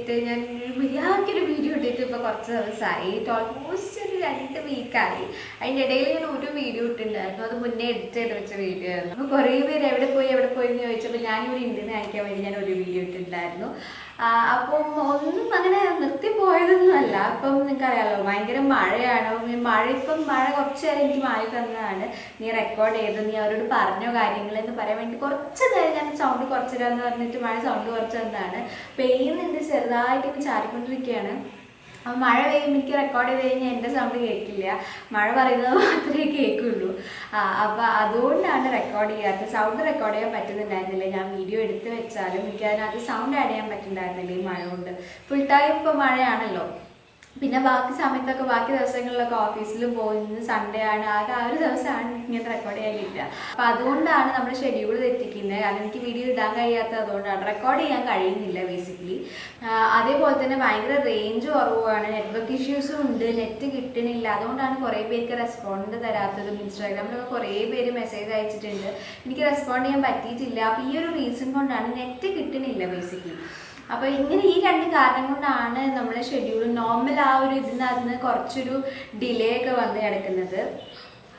ഇട്ടിട്ട് ഞാൻ മര്യാദയ്ക്കൊരു വീഡിയോ ഇട്ടിട്ട് ഇപ്പോൾ കുറച്ച് ദിവസമായി. ഓൾമോസ്റ്റ് ഒരു 2 വീക്കായി. അതിൻ്റെ ഇടയിൽ ഞാൻ ഒരു വീഡിയോ ഇട്ടിട്ടുണ്ടായിരുന്നു. അത് മുന്നേ എഡിറ്റ് ചെയ്ത് വെച്ച വീഡിയോ ആയിരുന്നു. അപ്പോൾ കുറേ പേര് എവിടെ പോയി എന്ന് ചോദിച്ചപ്പോൾ ഞാനിവിടെ ഇന്ത്യനെ അയക്കാൻ വേണ്ടി ഞാൻ ഒരു വീഡിയോ ഇട്ടിട്ടുണ്ടായിരുന്നു. അപ്പം ഒന്നും അങ്ങനെ നിർത്തിപ്പോയതൊന്നുമല്ല. അപ്പം നിങ്ങൾക്കറിയാമല്ലോ, ഭയങ്കര മഴയാണ്. മഴ കുറച്ച് നേരം എനിക്ക് മാറി തന്നതാണ്. നീ റെക്കോർഡ് ചെയ്ത് നീ അവരോട് പറഞ്ഞോ കാര്യങ്ങളെന്ന് പറയാൻ വേണ്ടി കുറച്ച് നേരം ഞാൻ സൗണ്ട് കുറച്ച് തരാമെന്ന് പറഞ്ഞിട്ട് മഴ സൗണ്ട് കുറച്ച് തന്നതാണ്. പെയ്യുന്നുണ്ട്, ചെറുതായിട്ട് ഇപ്പം ചാരിക്കൊണ്ടിരിക്കുകയാണ്. അപ്പം മഴ പെയ്യുമ്പോൾ എനിക്ക് റെക്കോർഡ് ചെയ്ത് കഴിഞ്ഞാൽ എൻ്റെ സൗണ്ട് കേൾക്കില്ല, മഴ പറയുന്നത് മാത്രമേ കേൾക്കുള്ളൂ. അപ്പോൾ അതുകൊണ്ടാണ് റെക്കോർഡ് ചെയ്യാത്തത്. സൗണ്ട് റെക്കോർഡ് ചെയ്യാൻ പറ്റുന്നുണ്ടായിരുന്നില്ല. ഞാൻ വീഡിയോ എടുത്ത് വെച്ചാലും എനിക്ക് അതിനകത്ത് സൗണ്ട് ആഡ് ചെയ്യാൻ പറ്റുന്നുണ്ടായിരുന്നില്ല ഈ മഴ കൊണ്ട്. ഫുൾ ടൈം ഇപ്പോൾ മഴയാണല്ലോ. പിന്നെ ബാക്കി സമയത്തൊക്കെ ബാക്കി ദിവസങ്ങളിലൊക്കെ ഓഫീസിൽ പോകുന്നത് സൺഡേ ആണ്. ആ ഒരു ദിവസമാണ് ഇങ്ങനെ റെക്കോർഡ് ചെയ്യാൻ കിട്ടുക. അപ്പോൾ അതുകൊണ്ടാണ് നമ്മുടെ ഷെഡ്യൂൾ തെറ്റിക്കുന്നത്. കാരണം എനിക്ക് വീഡിയോ ഇടാൻ കഴിയാത്തത് അതുകൊണ്ടാണ്. റെക്കോർഡ് ചെയ്യാൻ കഴിയുന്നില്ല ബേസിക്കലി. അതേപോലെ തന്നെ ഭയങ്കര റേഞ്ച് കുറവാണ്, നെറ്റ്വർക്ക് ഇഷ്യൂസും ഉണ്ട്, നെറ്റ് കിട്ടണില്ല. അതുകൊണ്ടാണ് കുറേ പേർക്ക് റെസ്പോണ്ട് തരാത്തതും. ഇൻസ്റ്റാഗ്രാമിലൊക്കെ കുറേ പേര് മെസ്സേജ് അയച്ചിട്ടുണ്ട്, എനിക്ക് റെസ്പോണ്ട് ചെയ്യാൻ പറ്റിയിട്ടില്ല. അപ്പോൾ ഈ ഒരു റീസൺ കൊണ്ടാണ്, നെറ്റ് കിട്ടണില്ല ബേസിക്കലി. അപ്പോൾ ഇങ്ങനെ ഈ 2 കാരണം കൊണ്ടാണ് നമ്മുടെ ഷെഡ്യൂൾ നോർമൽ ആ ഒരു ഇതിനകത്ത് കുറച്ചൊരു ഡിലേ ഒക്കെ വന്ന് കിടക്കുന്നത്.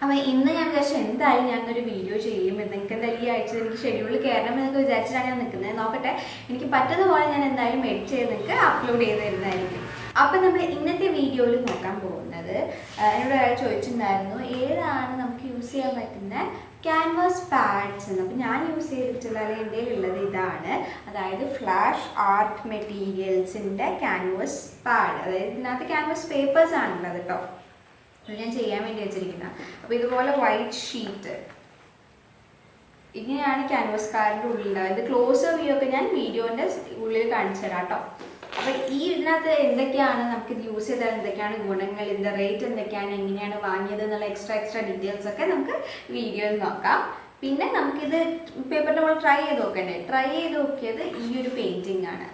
അപ്പോൾ ഇന്ന് ഞാൻ വിചാരിച്ചു എന്തായാലും ഞാനൊരു വീഡിയോ ചെയ്യും. നിങ്ങൾക്ക് എന്തായാലും ഈ ആഴ്ച എനിക്ക് ഷെഡ്യൂളിൽ കയറണം എന്നൊക്കെ വിചാരിച്ചിട്ടാണ് ഞാൻ നിൽക്കുന്നത്. നോക്കട്ടെ, എനിക്ക് പറ്റുന്ന പോലെ ഞാൻ എന്തായാലും എഡിറ്റ് ചെയ്ത് നിങ്ങൾക്ക് അപ്ലോഡ് ചെയ്ത് തരുന്നതായിരിക്കും. അപ്പോൾ നമ്മൾ ഇന്നത്തെ വീഡിയോയിൽ നോക്കാൻ പോകുന്നത്, എന്നോട് ഒരാൾ ചോദിച്ചിട്ടുണ്ടായിരുന്നു ഏതാണ് നമുക്ക് യൂസ് ചെയ്യാൻ പറ്റുന്ന ക്യാൻവാസ് പാഡ്സ് എന്ന്. അപ്പോൾ ഞാൻ യൂസ് ചെയ്തിട്ടുള്ള എൻ്റെ ഉള്ളത് ഇതാണ്, അതായത് ഫ്ലാഷ് ആർട്ട് മെറ്റീരിയൽസിൻ്റെ ക്യാൻവാസ് പാഡ്. അതായത് ഇതിനകത്ത് ക്യാൻവാസ് പേപ്പേഴ്സ് ആണുള്ളത് കേട്ടോ. അത് ഞാൻ ചെയ്യാൻ വേണ്ടി വെച്ചിരിക്കുന്നത്. അപ്പോൾ ഇതുപോലെ വൈറ്റ് ഷീറ്റ് ഇങ്ങനെയാണ് ക്യാൻവാസ് പാഡിൻ്റെ ഉള്ളിൽ. അതായത് ക്ലോസ് വ്യൂ ഒക്കെ ഞാൻ വീഡിയോൻ്റെ ഉള്ളിൽ കാണിച്ചു തരാം കേട്ടോ. അപ്പോൾ ഈ ഇതിനകത്ത് എന്തൊക്കെയാണ് നമുക്കിത് യൂസ് ചെയ്താൽ എന്തൊക്കെയാണ് ഗുണങ്ങൾ, ഇതിൻ്റെ റേറ്റ് എന്തൊക്കെയാണ്, എങ്ങനെയാണ് വാങ്ങിയത് എന്നുള്ള എക്സ്ട്രാ ഡീറ്റെയിൽസ് ഒക്കെ നമുക്ക് വീഡിയോയിൽ നോക്കാം. പിന്നെ നമുക്കിത് പേപ്പറിൻ്റെ നമ്മൾ ട്രൈ ചെയ്ത് നോക്കണ്ടേ. ട്രൈ ചെയ്ത് നോക്കിയത് ഈ ഒരു പെയിൻറ്റിംഗ് ആണ്.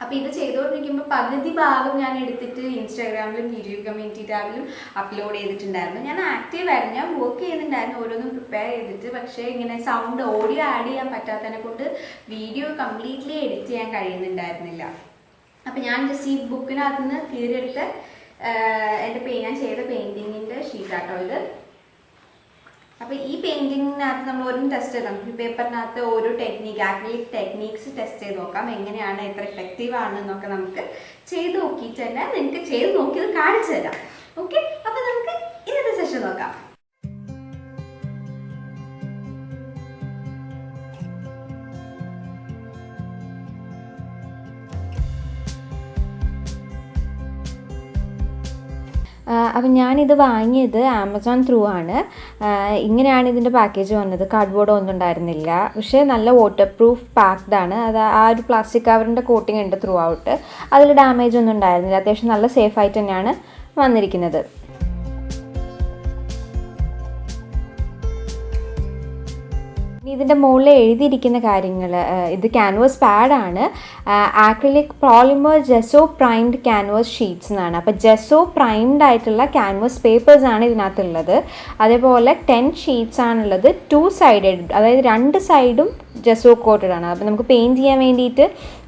അപ്പോൾ ഇത് ചെയ്തുകൊണ്ടിരിക്കുമ്പോൾ പകുതി ഭാഗം ഞാൻ എടുത്തിട്ട് ഇൻസ്റ്റാഗ്രാമിലും വീഡിയോ കമ്മ്യൂണിറ്റി ടാബിലും അപ്ലോഡ് ചെയ്തിട്ടുണ്ടായിരുന്നു. ഞാൻ ആക്റ്റീവായിരുന്നു, ഞാൻ വർക്ക് ചെയ്യുന്നുണ്ടായിരുന്നു, ഓരോന്നും പ്രിപ്പയർ ചെയ്തിട്ട്. പക്ഷേ ഇങ്ങനെ സൗണ്ട് ഓഡിയോ ആഡ് ചെയ്യാൻ പറ്റാത്തതിനെ കൊണ്ട് വീഡിയോ കംപ്ലീറ്റ്ലി എഡിറ്റ് ചെയ്യാൻ കഴിയുന്നുണ്ടായിരുന്നില്ല. അപ്പോൾ ഞാൻ ജസ്റ്റ് ഈ ബുക്കിനകത്ത് നിന്ന് കീറിയെടുത്ത് ഞാൻ ചെയ്ത പെയിൻറ്റിങ്ങിൻ്റെ ഷീറ്റാട്ടോ ഇത്. അപ്പോൾ ഈ പെയിൻറ്റിങ്ങിനകത്ത് നമ്മൾ ഓരോ ടെസ്റ്റ് ചെയ്താൽ നമുക്ക് പേപ്പറിനകത്ത് ഓരോ ആക്രിലിക് ടെക്നീക്സ് ടെസ്റ്റ് ചെയ്ത് നോക്കാം. എങ്ങനെയാണ്, എത്ര എഫക്റ്റീവ് ആണെന്നൊക്കെ നമുക്ക് ചെയ്ത് നോക്കിയിട്ട് തന്നെ നിങ്ങൾക്ക് ചെയ്ത് നോക്കിയത് കാണിച്ചു തരാം. ഓക്കെ, അപ്പോൾ നമുക്ക് ഇന്നത്തെ സെഷൻ നോക്കാം. അപ്പം ഞാനിത് വാങ്ങിയത് ആമസോൺ ത്രൂ ആണ്. ഇങ്ങനെയാണ് ഇതിൻ്റെ പാക്കേജ് വന്നത്. കാർഡ്ബോർഡ് ഒന്നും ഉണ്ടായിരുന്നില്ല, പക്ഷേ നല്ല വാട്ടർ പ്രൂഫ് പാക്ഡ് ആണ്. അത് ആ ഒരു പ്ലാസ്റ്റിക് കവറിൻ്റെ കോട്ടിംഗ് ഉണ്ട് ത്രൂ ഔട്ട്. അതിൽ ഡാമേജ് ഒന്നും ഉണ്ടായിരുന്നില്ല. അത്യാവശ്യം നല്ല സേഫായിട്ട് തന്നെയാണ് വന്നിരിക്കുന്നത്. ഇതിൻ്റെ മുകളിൽ എഴുതിയിരിക്കുന്ന കാര്യങ്ങൾ, ഇത് ക്യാൻവാസ് പാഡാണ്. Acrylic polymer gesso primed canvas sheets എന്നാണ്. അപ്പോൾ ജെസോ പ്രൈംഡ് ആയിട്ടുള്ള ക്യാൻവാസ് പേപ്പേഴ്സാണ് ഇതിനകത്തുള്ളത്. അതേപോലെ 10 ഷീറ്റ്സ് ആണുള്ളത്. 2 സൈഡഡ്, അതായത് 2 സൈഡും ജെസോ കോട്ടഡ് ആണ്. അപ്പോൾ നമുക്ക് പെയിൻറ്റ് ചെയ്യാൻ വേണ്ടിയിട്ട്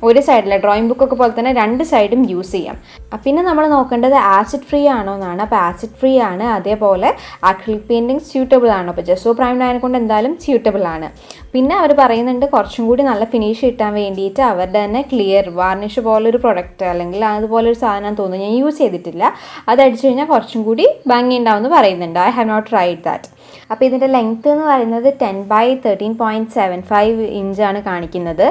ഒരു സൈഡിൽ ഡ്രോയിങ് ബുക്കൊക്കെ പോലെ തന്നെ 2 സൈഡും യൂസ് ചെയ്യാം. പിന്നെ നമ്മൾ നോക്കേണ്ടത് ആസിഡ് ഫ്രീ ആണോ എന്നാണ്. അപ്പോൾ ആസിഡ് ഫ്രീ ആണ്. അതേപോലെ ആക്രിലിക് പെയിൻറ്റിങ് സ്യൂട്ടബിൾ ആണ്. അപ്പോൾ ജെസോ പ്രൈംഡ് ആയതുകൊണ്ട് എന്തായാലും സ്യൂട്ടബിൾ ആണ്. പിന്നെ അവർ പറയുന്നുണ്ട് കുറച്ചും കൂടി നല്ല ഫിനിഷ് കിട്ടാൻ വേണ്ടിയിട്ട് അവരുടെ തന്നെ ക്ലിയർ വാർണിഷ് പോലൊരു പ്രൊഡക്റ്റ് അല്ലെങ്കിൽ അതുപോലൊരു സാധനം തോന്നുന്നു, ഞാൻ യൂസ് ചെയ്തിട്ടില്ല. അത് അടിച്ചു കഴിഞ്ഞാൽ കുറച്ചും കൂടി ഭംഗി ഉണ്ടാവും എന്ന് പറയുന്നുണ്ട്. I have not tried that. അപ്പോൾ ഇതിൻ്റെ ലെങ്ത്ത് എന്ന് പറയുന്നത് 10x13.75 ഇഞ്ചാണ് കാണിക്കുന്നത്.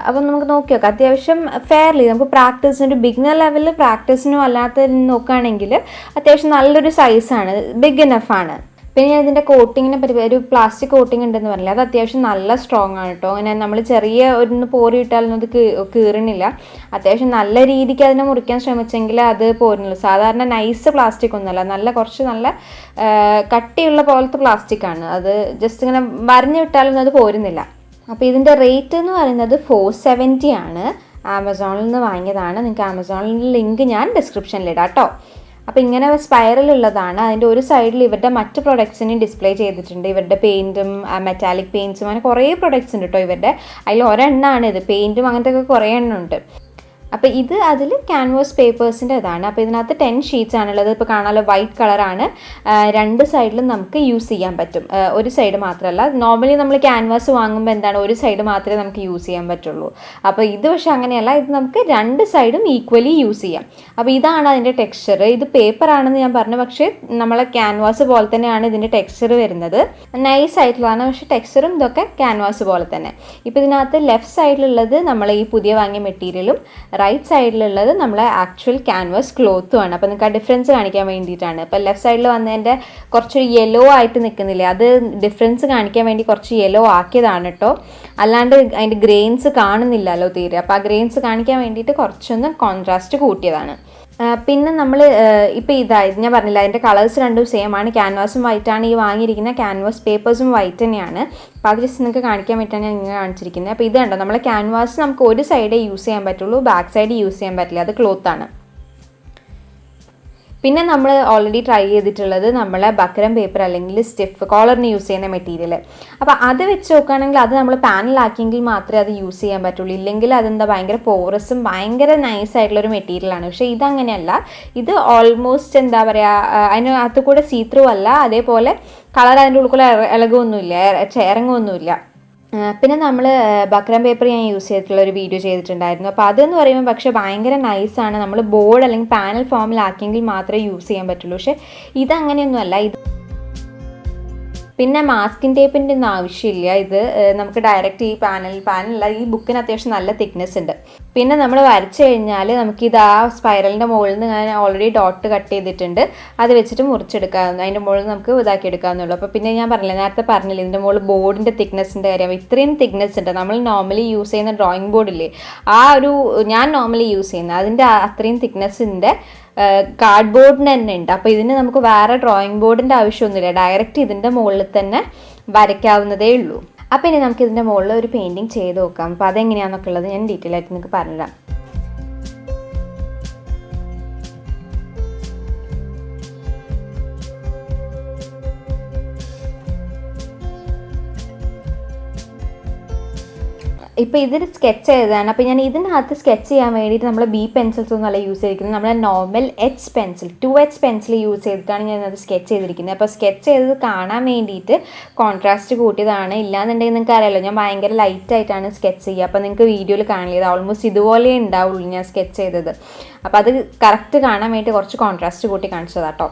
അപ്പം നമുക്ക് നോക്കി നോക്കാം. അത്യാവശ്യം ഫെയർലി നമുക്ക് പ്രാക്ടീസിന്, ബിഗിനർ ലെവലിൽ പ്രാക്ടീസിനും അല്ലാത്ത നോക്കുകയാണെങ്കിൽ അത്യാവശ്യം നല്ലൊരു സൈസാണ്, ബിഗ് ഇനഫാണ്. പിന്നെ ഞാൻ ഇതിൻ്റെ കോട്ടിങ്ങിനെ പറ്റി, ഒരു പ്ലാസ്റ്റിക് കോട്ടിങ് ഉണ്ടെന്ന് പറഞ്ഞില്ല, അത് അത്യാവശ്യം നല്ല സ്ട്രോങ് ആണ് കേട്ടോ. അങ്ങനെ നമ്മൾ ചെറിയ ഒരു പോറി ഇട്ടാലൊന്നും അത് കീറണില്ല. അത്യാവശ്യം നല്ല രീതിക്ക് അതിനെ മുറിക്കാൻ ശ്രമിച്ചെങ്കിൽ അത് പോരുന്നില്ല. സാധാരണ നൈസ് പ്ലാസ്റ്റിക് ഒന്നുമല്ല, കുറച്ച് നല്ല കട്ടിയുള്ള പോലത്തെ പ്ലാസ്റ്റിക് ആണ്. അത് ജസ്റ്റ് ഇങ്ങനെ വരഞ്ഞു വിട്ടാലൊന്നും അത് പോരുന്നില്ല. അപ്പോൾ ഇതിൻ്റെ റേറ്റ് എന്ന് പറയുന്നത് 470 ആണ്. ആമസോണിൽ നിന്ന് വാങ്ങിയതാണ്. നിങ്ങൾക്ക് ആമസോണിൻ്റെ ലിങ്ക് ഞാൻ ഡിസ്ക്രിപ്ഷനിൽ ഇടാം കേട്ടോ. അപ്പോൾ ഇങ്ങനെ സ്പൈറൽ ഉള്ളതാണ്. അതിൻ്റെ ഒരു സൈഡിൽ ഇവരുടെ മറ്റ് പ്രൊഡക്ട്സിനും ഡിസ്പ്ലേ ചെയ്തിട്ടുണ്ട്. ഇവരുടെ പെയിൻറ്റും മെറ്റാലിക് പെയിൻറ്റ്സും അങ്ങനെ കുറേ പ്രൊഡക്ട്സ് ഉണ്ട് കേട്ടോ ഇവരുടെ. അതിൽ ഒരെണ്ണമാണ് ഇത്. പെയിൻറ്റും അങ്ങനത്തെ ഒക്കെ കുറേ എണ്ണം ഉണ്ട്. അപ്പോൾ ഇത് അതിൽ ക്യാൻവാസ് പേപ്പേഴ്സിൻ്റെ ഇതാണ്. അപ്പോൾ ഇതിനകത്ത് 10 ഷീറ്റ്സ് ആണുള്ളത്. ഇപ്പോൾ കാണാമല്ലോ വൈറ്റ് കളറാണ്. 2 സൈഡിലും നമുക്ക് യൂസ് ചെയ്യാൻ പറ്റും. ഒരു സൈഡ് മാത്രമല്ല, നോർമലി നമ്മൾ ക്യാൻവാസ് വാങ്ങുമ്പോൾ എന്താണ് ഒരു സൈഡ് മാത്രമേ നമുക്ക് യൂസ് ചെയ്യാൻ പറ്റുള്ളൂ. അപ്പോൾ ഇത് പക്ഷേ അങ്ങനെയല്ല, ഇത് നമുക്ക് 2 സൈഡും ഈക്വലി യൂസ് ചെയ്യാം. അപ്പോൾ ഇതാണ് അതിൻ്റെ ടെക്സ്ചർ. ഇത് പേപ്പറാണെന്ന് ഞാൻ പറഞ്ഞു, പക്ഷേ നമ്മളെ ക്യാൻവാസ് പോലെ തന്നെയാണ് ഇതിൻ്റെ ടെക്സ്ചർ വരുന്നത്. നൈസ് ആയിട്ടുള്ളതാണ്, പക്ഷേ ടെക്സ്ചറും ഇതൊക്കെ ക്യാൻവാസ് പോലെ തന്നെ. ഇപ്പോൾ ഇതിനകത്ത് ലെഫ്റ്റ് സൈഡിലുള്ളത് നമ്മൾ ഈ പുതിയ വാങ്ങിയ മെറ്റീരിയലും റൈറ്റ് സൈഡിലുള്ളത് നമ്മളെ ആക്ച്വൽ ക്യാൻവാസ് ക്ലോത്തും ആണ്. അപ്പോൾ നിങ്ങൾക്ക് ആ ഡിഫറൻസ് കാണിക്കാൻ വേണ്ടിയിട്ടാണ്. അപ്പോൾ ലെഫ്റ്റ് സൈഡിൽ വന്നതിൻ്റെ കുറച്ചൊരു യെല്ലോ ആയിട്ട് നിൽക്കുന്നില്ലേ, അത് ഡിഫറൻസ് കാണിക്കാൻ വേണ്ടി കുറച്ച് യെല്ലോ ആക്കിയതാണ് കേട്ടോ. അല്ലാണ്ട് അതിൻ്റെ ഗ്രെയിൻസ് കാണുന്നില്ലല്ലോ തീരെ. അപ്പോൾ ആ ഗ്രെയിൻസ് കാണിക്കാൻ വേണ്ടിയിട്ട് കുറച്ചൊന്ന് കോൺട്രാസ്റ്റ് കൂട്ടിയതാണ്. പിന്നെ നമ്മൾ ഇപ്പോൾ ഞാൻ പറഞ്ഞില്ല, അതിൻ്റെ കളേഴ്സ് രണ്ടും സെയിം ആണ്. ക്യാൻവാസും വൈറ്റാണ്, ഈ വാങ്ങിയിരിക്കുന്ന ക്യാൻവാസ് പേപ്പേഴ്സും വൈറ്റ് തന്നെയാണ്. അപ്പോൾ അത് ജസ്റ്റ് നിങ്ങൾക്ക് കാണിക്കാൻ വേണ്ടിയിട്ടാണ് ഞാൻ ഇങ്ങനെ കാണിച്ചിരിക്കുന്നത്. അപ്പോൾ ഇത് കണ്ടോ, നമ്മളെ ക്യാൻവാസ് നമുക്ക് ഒരു സൈഡേ യൂസ് ചെയ്യാൻ പറ്റുള്ളൂ, ബാക്ക് സൈഡ് യൂസ് ചെയ്യാൻ പറ്റില്ല, അത് ക്ലോത്താണ്. പിന്നെ നമ്മൾ ഓൾറെഡി ട്രൈ ചെയ്തിട്ടുള്ളത് നമ്മളെ ബക്രം പേപ്പർ അല്ലെങ്കിൽ സ്റ്റിഫ് കോളറിന് യൂസ് ചെയ്യുന്ന മെറ്റീരിയൽ. അപ്പോൾ അത് വെച്ച് നോക്കുകയാണെങ്കിൽ അത് നമ്മൾ പാനലാക്കിയെങ്കിൽ മാത്രമേ അത് യൂസ് ചെയ്യാൻ പറ്റുള്ളൂ. ഇല്ലെങ്കിൽ അതെന്താ ഭയങ്കര പോറസും ഭയങ്കര നൈസായിട്ടുള്ളൊരു മെറ്റീരിയലാണ്. പക്ഷേ ഇതങ്ങനെയല്ല, ഇത് ഓൾമോസ്റ്റ് എന്താ പറയുക, അതിനകത്ത് കൂടെ സീത്രൂ അല്ല, അതേപോലെ കളർ അതിൻ്റെ ഉള്ളിൽ ഇളകുമൊന്നുമില്ല, ഇറങ്ങുമൊന്നുമില്ല. പിന്നെ നമ്മൾ ബക്രം പേപ്പർ ഞാൻ യൂസ് ചെയ്തിട്ടുള്ള ഒരു വീഡിയോ ചെയ്തിട്ടുണ്ടായിരുന്നു. അപ്പോൾ അതെന്ന് പറയുമ്പോൾ പക്ഷേ ഭയങ്കര നൈസാണ്. നമ്മൾ ബോർഡ് അല്ലെങ്കിൽ പാനൽ ഫോമിലാക്കിയെങ്കിൽ മാത്രമേ യൂസ് ചെയ്യാൻ പറ്റുള്ളൂ. പക്ഷേ ഇതങ്ങനെയൊന്നുമല്ല. പിന്നെ മാസ്കിംഗ് ടേപ്പിൻ്റെ ഒന്നും ആവശ്യമില്ല. ഇത് നമുക്ക് ഡയറക്റ്റ് ഈ പാനലല്ല, ഈ ബുക്കിന് അത്യാവശ്യം നല്ല തിക്നെസ് ഉണ്ട്. പിന്നെ നമ്മൾ വരച്ചു കഴിഞ്ഞാൽ നമുക്കിത് ആ സ്പൈറലിൻ്റെ മുകളിൽ നിന്ന് ഞാൻ ഓൾറെഡി ഡോട്ട് കട്ട് ചെയ്തിട്ടുണ്ട്, അത് വെച്ചിട്ട് മുറിച്ചെടുക്കാവുന്ന, അതിൻ്റെ മുകളിൽ നമുക്ക് ഇതാക്കി എടുക്കാവുന്നുള്ളൂ. അപ്പോൾ പിന്നെ ഞാൻ പറഞ്ഞില്ല, നേരത്തെ പറഞ്ഞില്ല ഇതിൻ്റെ മുകളിൽ ബോർഡിൻ്റെ തിക്നെസ്സിൻ്റെ കാര്യം, ഇത്രയും തിക്നെസ് ഉണ്ട്. നമ്മൾ നോർമലി യൂസ് ചെയ്യുന്ന ഡ്രോയിങ് ബോർഡില്ലേ, ഞാൻ നോർമലി യൂസ് ചെയ്യുന്നത് അതിൻ്റെ അത്രയും തിക്നെസ്സിൻ്റെ കാർഡ് ബോർഡിന് തന്നെ ഉണ്ട്. അപ്പോൾ ഇതിന് നമുക്ക് വേറെ ഡ്രോയിങ് ബോർഡിൻ്റെ ആവശ്യമൊന്നുമില്ല, ഡയറക്റ്റ് ഇതിൻ്റെ മുകളിൽ തന്നെ വരയ്ക്കാവുന്നതേ ഉള്ളൂ. അപ്പോൾ ഇനി നമുക്ക് ഇതിൻ്റെ മുകളിൽ ഒരു പെയിൻറ്റിങ് ചെയ്ത് നോക്കാം. അപ്പോൾ അതെങ്ങനെയാണെന്നൊക്കെ ഉള്ളത് ഞാൻ ഡീറ്റെയിൽ ആയിട്ട് നിങ്ങൾക്ക് പറഞ്ഞുതരാം. ഇപ്പോൾ ഇതിൽ സ്കെച്ച് ചെയ്തതാണ്. അപ്പോൾ ഞാൻ ഇതിനകത്ത് സ്കെച്ച് ചെയ്യാൻ വേണ്ടിയിട്ട് നമ്മൾ ബി പെൻസിൽസ് ഒന്നും അല്ല യൂസ് ചെയ്തിരിക്കുന്നത്, നമ്മൾ normal H pencil 2H pencil use ചെയ്തിട്ടാണ് ഞാൻ അത് സ്കെച്ച് ചെയ്തിരിക്കുന്നത്. അപ്പോൾ സ്കെച്ച് ചെയ്തത് കാണാൻ വേണ്ടിയിട്ട് കോൺട്രാസ്റ്റ് കൂട്ടിയതാണ്. ഇല്ലാന്നുണ്ടെങ്കിൽ നിങ്ങൾക്ക് അറിയാമല്ലോ, ഞാൻ ഭയങ്കര ലൈറ്റായിട്ടാണ് സ്കെച്ച് ചെയ്യുക. അപ്പോൾ നിങ്ങൾക്ക് വീഡിയോയിൽ കാണില്ല, ഓൾമോസ്റ്റ് ഇതുപോലെ ഉണ്ടാവുള്ളൂ ഞാൻ സ്കെച്ച് ചെയ്തത്. അപ്പോൾ അത് കറക്റ്റ് കാണാൻ വേണ്ടി കുറച്ച് കോൺട്രാസ്റ്റ് കൂട്ടി കാണിച്ചതാട്ടോ.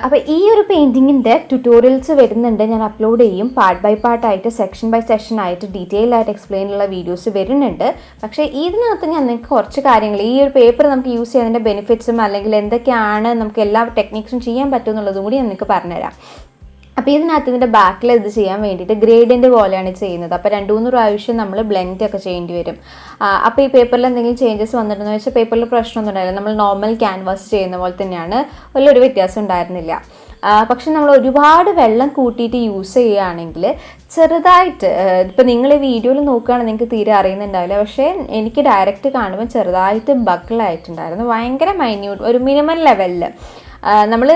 അപ്പോൾ ഈ ഒരു പെയിൻറ്റിങ്ങിൻ്റെ ട്യൂട്ടോറിയൽസ് വരുന്നുണ്ട്, ഞാൻ അപ്ലോഡ് ചെയ്യും. പാർട്ട് ബൈ പാർട്ടായിട്ട്, സെക്ഷൻ ബൈ സെക്ഷൻ ആയിട്ട് ഡീറ്റെയിൽ ആയിട്ട് എക്സ്പ്ലെയിൻ ഉള്ള വീഡിയോസ് വരുന്നുണ്ട്. പക്ഷേ ഇതിനകത്ത് ഞാൻ നിങ്ങൾക്ക് കുറച്ച് കാര്യങ്ങൾ, ഈ ഒരു പേപ്പർ നമുക്ക് യൂസ് ചെയ്യുന്നതിൻ്റെ ബെനിഫിറ്റ്സും അല്ലെങ്കിൽ എന്തൊക്കെയാണ് നമുക്ക് എല്ലാ ടെക്നിക്സും ചെയ്യാൻ പറ്റും എന്നുള്ളതും കൂടി ഞാൻ നിങ്ങൾക്ക് പറഞ്ഞുതരാം. അപ്പോൾ ഇതിനകത്ത് ഇതിൻ്റെ ബാക്കിൽ ഇത് ചെയ്യാൻ വേണ്ടിയിട്ട് ഗ്രേഡിൻ്റെ പോലെയാണ് ചെയ്യുന്നത്. അപ്പോൾ 2-3 പ്രാവശ്യം നമ്മൾ ബ്ലെൻഡ് ഒക്കെ ചെയ്യേണ്ടി വരും. അപ്പോൾ ഈ പേപ്പറിൽ എന്തെങ്കിലും ചേഞ്ചസ് വന്നിട്ടുണ്ടെന്ന് വെച്ചാൽ പേപ്പറിൽ പ്രശ്നമൊന്നും ഉണ്ടായില്ല, നമ്മൾ നോർമൽ ക്യാൻവാസ് ചെയ്യുന്ന പോലെ തന്നെയാണ്, വലിയൊരു വ്യത്യാസം ഉണ്ടായിരുന്നില്ല. പക്ഷെ നമ്മൾ ഒരുപാട് വെള്ളം കൂട്ടിയിട്ട് യൂസ് ചെയ്യുകയാണെങ്കിൽ ചെറുതായിട്ട്, ഇപ്പോൾ നിങ്ങൾ ഈ വീഡിയോയിൽ നോക്കുകയാണെങ്കിൽ നിങ്ങൾക്ക് തീരെ അറിയുന്നുണ്ടാവില്ല, പക്ഷേ എനിക്ക് ഡയറക്റ്റ് കാണുമ്പോൾ ചെറുതായിട്ട് ബക്കിളായിട്ടുണ്ടായിരുന്നു, ഭയങ്കര മൈന്യൂട്ട്, ഒരു മിനിമം ലെവലിൽ. നമ്മൾ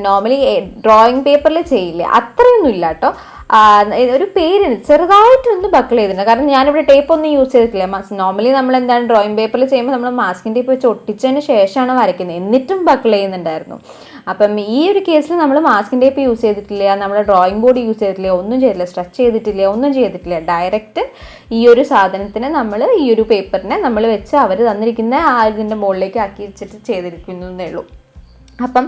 നോർമലി ഡ്രോയിങ് പേപ്പറിൽ ചെയ്യില്ലേ അത്രയൊന്നും ഇല്ല കേട്ടോ. ഒരു പേരിന് ചെറുതായിട്ടൊന്ന് ബക്കിൾ ചെയ്തിട്ടുണ്ട്. കാരണം ഞാനിവിടെ ടേപ്പ് ഒന്നും യൂസ് ചെയ്തിട്ടില്ല. നോർമലി നമ്മൾ എന്താണ് ഡ്രോയിങ് പേപ്പറിൽ ചെയ്യുമ്പോൾ നമ്മൾ മാസ്കിംഗ് ടേപ്പ് വെച്ച് ഒട്ടിച്ചതിന് ശേഷമാണ് വരയ്ക്കുന്നത്, എന്നിട്ടും ബക്കിൾ ചെയ്യുന്നുണ്ടായിരുന്നു. അപ്പം ഈ ഒരു കേസിൽ നമ്മൾ മാസ്കിംഗ് ടേപ്പ് യൂസ് ചെയ്തിട്ടില്ല, നമ്മൾ ഡ്രോയിങ് ബോർഡ് യൂസ് ചെയ്തിട്ടില്ല, ഒന്നും ചെയ്തിട്ടില്ല, സ്ട്രെച്ച് ചെയ്തിട്ടില്ല, ഒന്നും ചെയ്തിട്ടില്ല. ഡയറക്റ്റ് ഈ ഒരു സാധനത്തിന് നമ്മൾ ഈ ഒരു പേപ്പറിനെ നമ്മൾ വെച്ച് അവർ തന്നിരിക്കുന്ന ആ ഇതിൻ്റെ മുകളിലേക്ക് ആക്കി വെച്ചിട്ട് ചെയ്തിരിക്കുന്നതേ ഉള്ളൂ. അപ്പം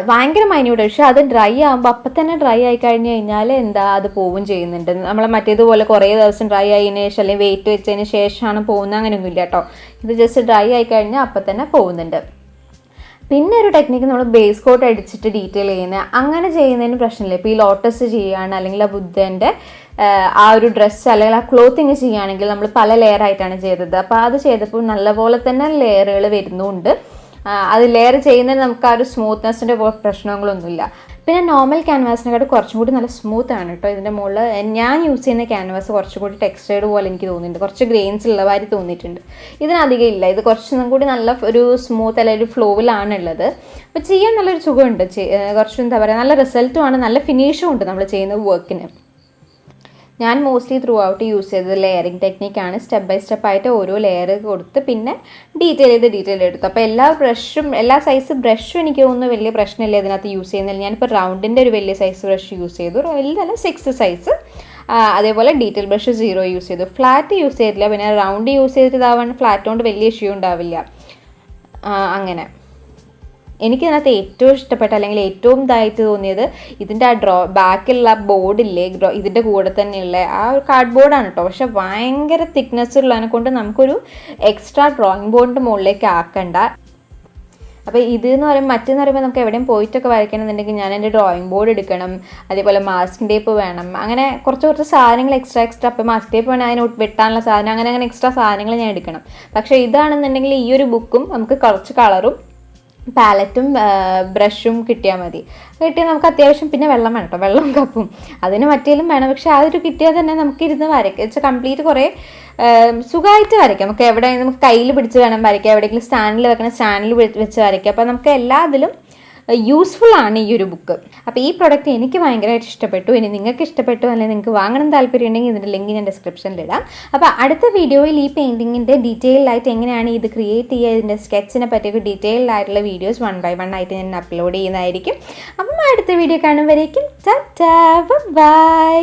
ഭയങ്കര മൈന്യൂട്ട്. പക്ഷെ അത് ഡ്രൈ ആകുമ്പോൾ അപ്പം തന്നെ ഡ്രൈ ആയി കഴിഞ്ഞ് കഴിഞ്ഞാൽ അത് പോവും ചെയ്യുന്നുണ്ട്. നമ്മൾ മറ്റേതുപോലെ കുറേ ദിവസം ഡ്രൈ ആയതിനു ശേഷം അല്ലെങ്കിൽ വെയിറ്റ് വെച്ചതിന് ശേഷമാണ് പോകുന്നത്, അങ്ങനെയൊന്നുമില്ല കേട്ടോ. ഇത് ജസ്റ്റ് ഡ്രൈ ആയി കഴിഞ്ഞാൽ അപ്പം തന്നെ പോകുന്നുണ്ട്. പിന്നെ ഒരു ടെക്നിക്ക് നമ്മൾ ബേസ് കോട്ട് അടിച്ചിട്ട് ഡീറ്റെയിൽ ചെയ്യുന്നത്, അങ്ങനെ ചെയ്യുന്നതിന് പ്രശ്നമില്ല. ഇപ്പോൾ ഈ ലോട്ടസ് ചെയ്യുകയാണ് അല്ലെങ്കിൽ ആ ബുദ്ധൻ്റെ ആ ഒരു ഡ്രസ്സ് അല്ലെങ്കിൽ ആ ക്ലോത്തിങ് ചെയ്യുകയാണെങ്കിൽ നമ്മൾ പല ലെയർ ആയിട്ടാണ് ചെയ്തത്. അപ്പോൾ അത് ചെയ്തപ്പോൾ നല്ലപോലെ തന്നെ ലെയറുകൾ വരുന്നുണ്ട്. അത് ലെയർ ചെയ്യുന്നതിന് നമുക്ക് ആ ഒരു സ്മൂത്ത്നെസ്സിൻ്റെ പ്രശ്നങ്ങളൊന്നുമില്ല. പിന്നെ നോർമൽ ക്യാൻവാസിനെക്കാട്ട് കുറച്ചും കൂടി നല്ല സ്മൂത്താണ് കേട്ടോ. ഇതിൻ്റെ മുകളിൽ ഞാൻ യൂസ് ചെയ്യുന്ന ക്യാൻവാസ് കുറച്ചും കൂടി ടെക്സ്റ്റൈഡ് പോലെ എനിക്ക് തോന്നിയിട്ടുണ്ട്, കുറച്ച് ഗ്രെയിൻസ് ഉള്ളവാരി തോന്നിയിട്ടുണ്ട്. ഇതിനധികം ഇല്ല, ഇത് കുറച്ചും കൂടി നല്ല ഒരു സ്മൂത്ത് അല്ലെങ്കിൽ ഒരു ഫ്ലോവിലാണുള്ളത്. അപ്പോൾ ചെയ്യാൻ നല്ലൊരു സുഖമുണ്ട്, കുറച്ച് എന്താ പറയുക, നല്ല റിസൾട്ടുമാണ്, നല്ല ഫിനിഷും ഉണ്ട് നമ്മൾ ചെയ്യുന്ന വർക്കിന്. ഞാൻ മോസ്റ്റ്ലി ത്രൂ ഔട്ട് യൂസ് ചെയ്തത് ലെയറിങ് ടെക്നിക്കാണ്. സ്റ്റെപ്പ് ബൈ സ്റ്റെപ്പ് ആയിട്ട് ഓരോ ലെയർ കൊടുത്ത് പിന്നെ ഡീറ്റെയിൽ എടുത്തു. അപ്പോൾ എല്ലാ സൈസ് ബ്രഷും എനിക്ക് തോന്നുന്നു വലിയ പ്രശ്നമില്ല ഇതിനകത്ത് യൂസ് ചെയ്യുന്നില്ല. ഞാനിപ്പോൾ റൗണ്ടിൻ്റെ ഒരു വലിയ സൈസ് ബ്രഷ് യൂസ് ചെയ്തു, വലുതല്ല 6 സൈസ്. അതേപോലെ ഡീറ്റെയിൽ ബ്രഷ് 0 യൂസ് ചെയ്തു. ഫ്ലാറ്റ് യൂസ് ചെയ്തില്ല. പിന്നെ റൗണ്ട് യൂസ് ചെയ്തിട്ട് ഇതാവാൻ ഫ്ലാറ്റ് കൊണ്ട് വലിയ ഇഷ്യൂ ഉണ്ടാവില്ല. അങ്ങനെ എനിക്കിതിനകത്ത് ഏറ്റവും ഇഷ്ടപ്പെട്ട അല്ലെങ്കിൽ ഏറ്റവും ഇതായിട്ട് തോന്നിയത് ഇതിൻ്റെ ആ ബാക്കിലുള്ള ബോർഡില്ലേ, ഇതിൻ്റെ കൂടെ തന്നെയുള്ള ആ ഒരു കാർഡ് ബോർഡാണ് കേട്ടോ. പക്ഷെ ഭയങ്കര തിക്നെസ് ഉള്ളതിനെ കൊണ്ട് നമുക്കൊരു എക്സ്ട്രാ ഡ്രോയിങ് ബോർഡിൻ്റെ മുകളിലേക്ക് ആക്കണ്ട. അപ്പോൾ ഇതെന്ന് പറയുമ്പോൾ മറ്റെന്ന് പറയുമ്പോൾ നമുക്ക് എവിടെയും പോയിട്ടൊക്കെ വരയ്ക്കണമെന്നുണ്ടെങ്കിൽ ഞാൻ എൻ്റെ ഡ്രോയിങ് ബോർഡ് എടുക്കണം, അതേപോലെ മാസ്കിംഗ് ടേപ്പ് വേണം, അങ്ങനെ കുറച്ച് സാധനങ്ങൾ എക്സ്ട്രാ. അപ്പോൾ മാസ്ക് ടേപ്പ് വേണം അതിന് വെട്ടാനുള്ള സാധനം, അങ്ങനെ എക്സ്ട്രാ സാധനങ്ങൾ ഞാൻ എടുക്കണം. പക്ഷേ ഇതാണെന്നുണ്ടെങ്കിൽ ഈ ഒരു ബുക്കും നമുക്ക് കുറച്ച് കളറും പാലറ്റും ബ്രഷും കിട്ടിയാൽ നമുക്ക് അത്യാവശ്യം പിന്നെ വെള്ളം വേണം കേട്ടോ, വെള്ളം കപ്പും അതിന് മറ്റേലും വേണം. പക്ഷെ അതൊരു കിട്ടിയാൽ തന്നെ നമുക്ക് ഇരുന്ന് വരയ്ക്കാം, കംപ്ലീറ്റ് കുറേ സുഖമായിട്ട് വരയ്ക്കാം. നമുക്ക് കയ്യിൽ പിടിച്ച് വേണം വരയ്ക്കാം, എവിടെയെങ്കിലും സ്റ്റാൻഡിൽ വെക്കണം, സ്റ്റാൻഡിൽ വെച്ച് വരയ്ക്കാം. അപ്പോൾ നമുക്ക് എല്ലാത്തിലും യൂസ്ഫുൾ ആണ് ഈ ഒരു ബുക്ക്. അപ്പോൾ ഈ പ്രൊഡക്റ്റ് എനിക്ക് ഭയങ്കരമായിട്ട് ഇഷ്ടപ്പെട്ടു. ഇനി നിങ്ങൾക്ക് ഇഷ്ടപ്പെട്ടു അല്ലെങ്കിൽ നിങ്ങൾക്ക് വാങ്ങണം താല്പര്യം ഉണ്ടെങ്കിൽ ഇതിൻ്റെ ലിങ്ക് ഞാൻ ഡിസ്ക്രിപ്ഷനിലിടാം. അപ്പോൾ അടുത്ത വീഡിയോയിൽ ഈ പെയിൻറ്റിങ്ങിൻ്റെ ഡീറ്റെയിൽഡ് ആയിട്ട് എങ്ങനെയാണ് ഇത് ക്രിയേറ്റ് ചെയ്യുക, ഇതിൻ്റെ സ്കെച്ചിനെ പറ്റിയൊക്കെ ഡീറ്റെയിൽഡ് ആയിട്ടുള്ള വീഡിയോസ് 1 by 1 ആയിട്ട് ഞാൻ അപ്ലോഡ് ചെയ്യുന്നതായിരിക്കും. അപ്പം അടുത്ത വീഡിയോ കാണുമ്പോഴേക്കും ടാറ്റാ ബൈ.